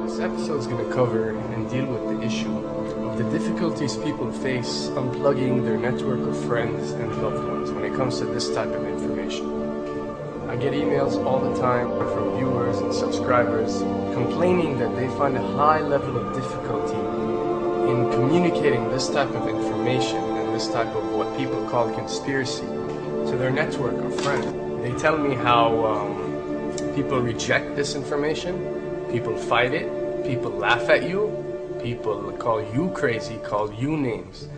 This episode is going to cover and deal with the issue of the difficulties people face unplugging their network of friends and loved ones when it comes to this type of information. I get emails all the time from viewers and subscribers complaining that they find a high level of difficulty in communicating this type of information and this type of what people call conspiracy to their network of friends. They tell me how people reject this information. People fight it, people laugh at you, people call you crazy, call you names.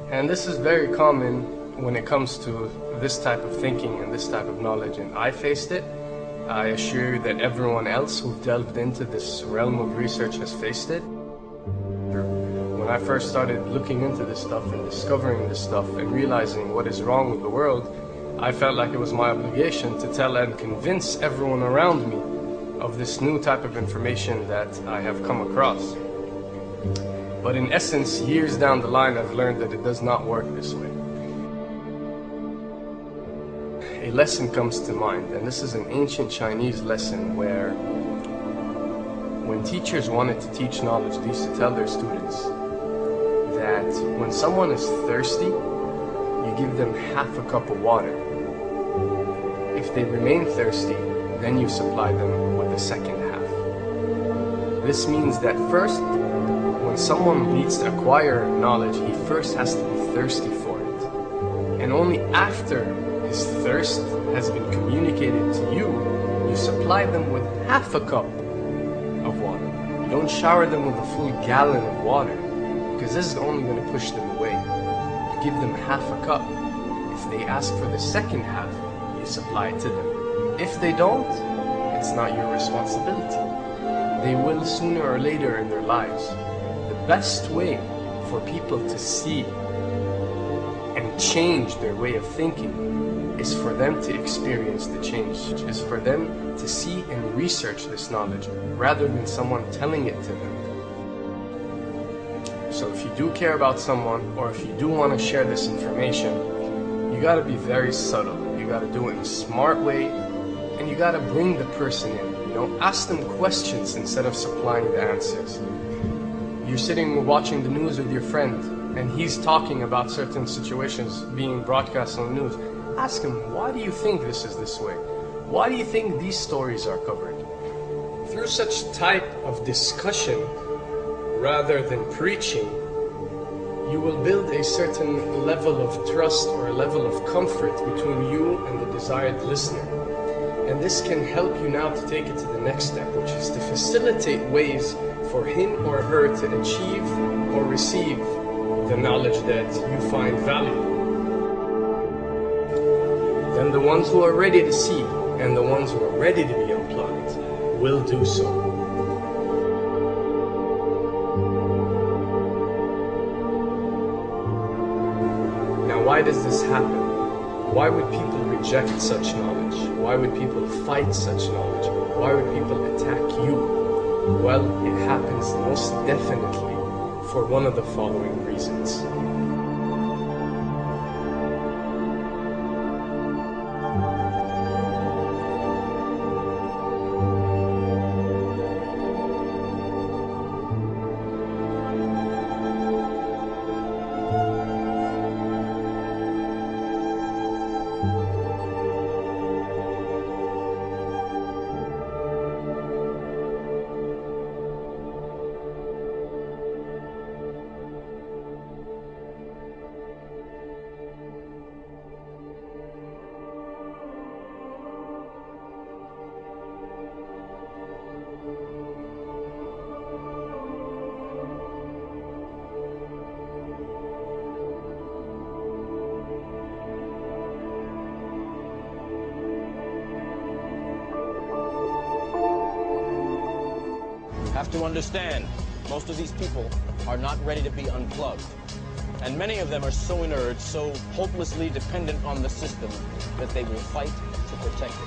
And this is very common when it comes to this type of thinking and this type of knowledge, and I faced it. I assure you that everyone else who delved into this realm of research has faced it. When I first started looking into this stuff and discovering this stuff and realizing what is wrong with the world, I felt like it was my obligation to tell and convince everyone around me of this new type of information that I have come across. But in essence, years down the line, I've learned that it does not work this way. A lesson comes to mind, and this is an ancient Chinese lesson where when teachers wanted to teach knowledge, they used to tell their students that when someone is thirsty, you give them half a cup of water. If they remain thirsty, then you supply them with the second half. This means that first, when someone needs to acquire knowledge, he first has to be thirsty for it. And only after his thirst has been communicated to you, you supply them with half a cup of water. You don't shower them with a full gallon of water, because this is only going to push them away. You give them half a cup. If they ask for the second half, you supply it to them. If they don't, it's not your responsibility. They will sooner or later in their lives. The best way for people to see and change their way of thinking is for them to experience the change, is for them to see and research this knowledge rather than someone telling it to them. So if you do care about someone, or if you do want to share this information, you got to be very subtle. You got to do it in a smart way, and you got to bring the person in. Ask them questions instead of supplying the answers. You're sitting watching the news with your friend, and he's talking about certain situations being broadcast on the news. Ask him, why do you think this is this way? Why do you think these stories are covered? Through such type of discussion, rather than preaching, you will build a certain level of trust or a level of comfort between you and the desired listener. And this can help you now to take it to the next step, which is to facilitate ways for him or her to achieve or receive the knowledge that you find valuable. Then the ones who are ready to see and the ones who are ready to be unplugged will do so. Now, why does this happen? Why would people reject such knowledge? Why would people fight such knowledge? Why would people attack you? Well, it happens most definitely for one of the following reasons. Have to understand, most of these people are not ready to be unplugged. And many of them are so inert, so hopelessly dependent on the system, that they will fight to protect it.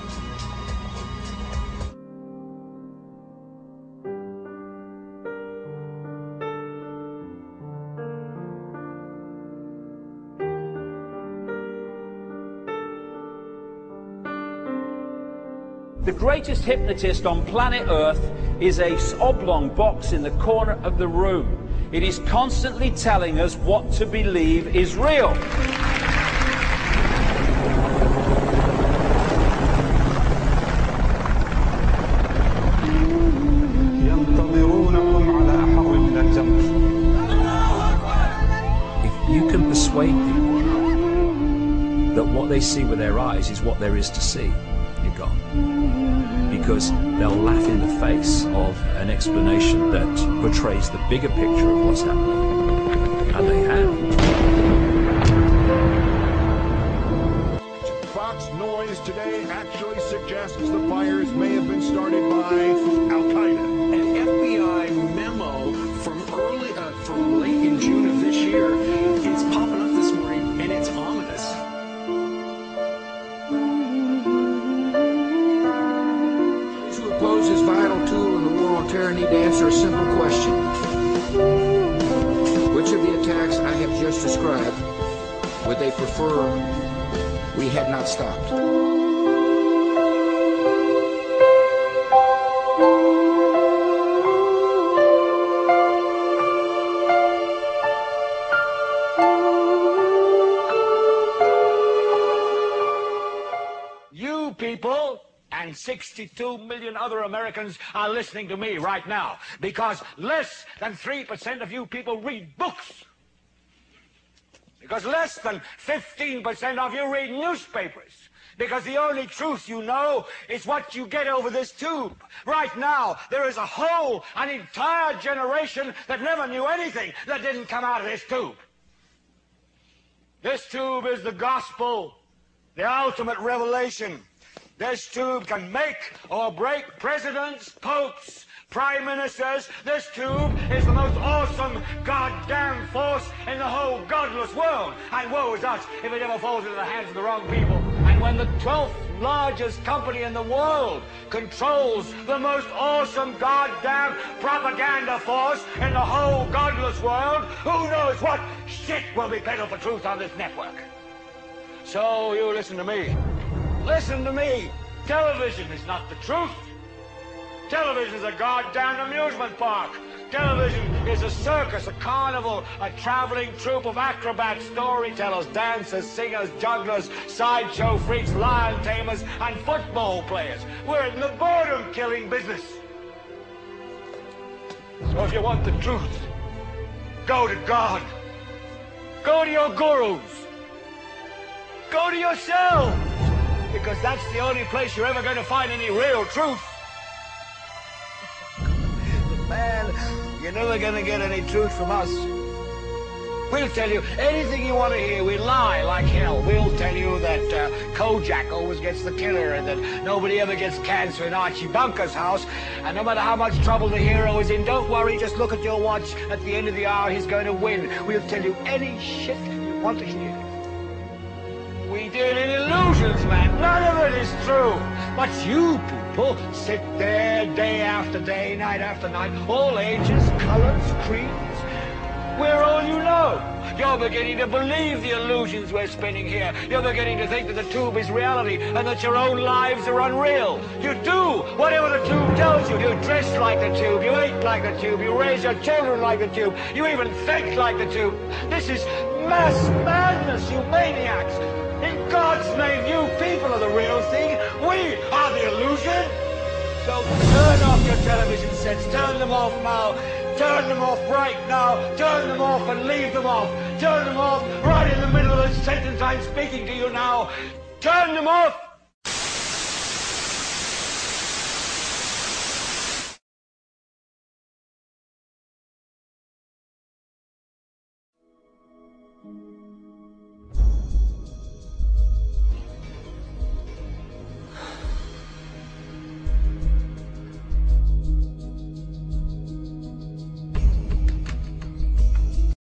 The greatest hypnotist on planet Earth is a oblong box in the corner of the room. It is constantly telling us what to believe is real. If you can persuade people that what they see with their eyes is what there is to see, you're gone. Because they'll laugh in the face of an explanation that portrays the bigger picture of what's happening. And they have. Fox Noise today actually suggests the fires may have been started by Al-Qaeda. An FBI memo from late in June of this year is popping up this morning, and it's ominous. Those who oppose this vital tool in the war on terror need to answer a simple question. Which of the attacks I have just described would they prefer we had not stopped? You people and 62 million other Americans are listening to me right now because less than 3% of you people read books. Because less than 15% of you read newspapers. Because the only truth you know is what you get over this tube. Right now, there is an entire generation that never knew anything that didn't come out of this tube. This tube is the gospel, the ultimate revelation. This tube can make or break presidents, popes, prime ministers. This tube is the most awesome goddamn force in the whole godless world. And woe is us if it ever falls into the hands of the wrong people. And when the 12th largest company in the world controls the most awesome goddamn propaganda force in the whole godless world, who knows what shit will be peddled for truth on this network. So you listen to me. Listen to me. Television is not the truth. Television is a goddamn amusement park. Television is a circus, a carnival, a traveling troupe of acrobats, storytellers, dancers, singers, jugglers, sideshow freaks, lion tamers, and football players. We're in the boredom-killing business. So if you want the truth, go to God. Go to your gurus. Go to yourselves. Because that's the only place you're ever going to find any real truth. But man, you're never going to get any truth from us. We'll tell you anything you want to hear. We lie like hell. We'll tell you that Kojak always gets the killer and that nobody ever gets cancer in Archie Bunker's house. And no matter how much trouble the hero is in, don't worry, just look at your watch. At the end of the hour, he's going to win. We'll tell you any shit you want to hear. We deal in illusions, man. None of it is true. But you people sit there day after day, night after night, all ages, colors, creeds. We're all you know. You're beginning to believe the illusions we're spinning here. You're beginning to think that the tube is reality and that your own lives are unreal. You do whatever the tube tells you. You dress like the tube. You eat like the tube. You raise your children like the tube. You even think like the tube. This is mass madness, you maniacs. In God's name, you people are the real thing. We are the illusion. So turn off your television sets. Turn them off now. Turn them off right now. Turn them off and leave them off. Turn them off right in the middle of the sentence I'm speaking to you now. Turn them off.